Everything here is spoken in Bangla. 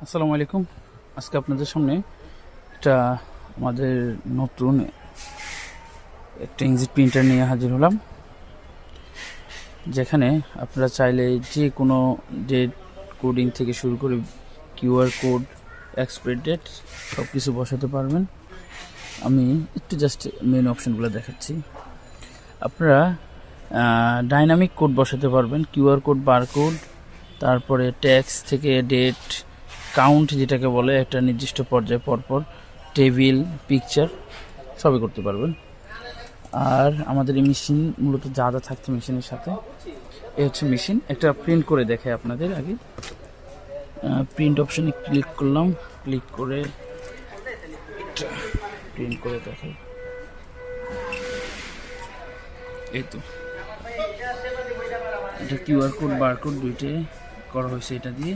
আসসালামু আলাইকুম। আজকে আপনাদের সামনে একটা আমাদের নতুন একটা ইঙ্কজেট প্রিন্টার নিয়ে হাজির হলাম, যেখানে আপনারা চাইলে যে কোনো ডেট কোডিং থেকে শুরু করে কিউআর কোড, এক্সপায়ারি ডেট সব কিছু বসাতে পারবেন। আমি একটু জাস্ট মেন অপশনগুলো দেখাচ্ছি। আপনারা ডাইনামিক কোড বসাতে পারবেন, কিউআর কোড, বারকোড, তারপরে ট্যাক্স থেকে ডেট, কাউন্ট যেটাকে বলে একটা নির্দিষ্ট পর্যায়ে পরপর, টেবিল, পিকচার সবই করতে পারবেন। আর আমাদের এই মেশিন মূলত যা যা থাকছে মেশিনের সাথে, এই হচ্ছে মেশিন। একটা প্রিন্ট করে দেখায় আপনাদের আগে। প্রিন্ট অপশানে ক্লিক করলাম, ক্লিক করে প্রিন্ট করে দেখাই। এই তো এটা কিউআর কোড, বারকোড দুইটাই করা হয়েছে এটা দিয়ে।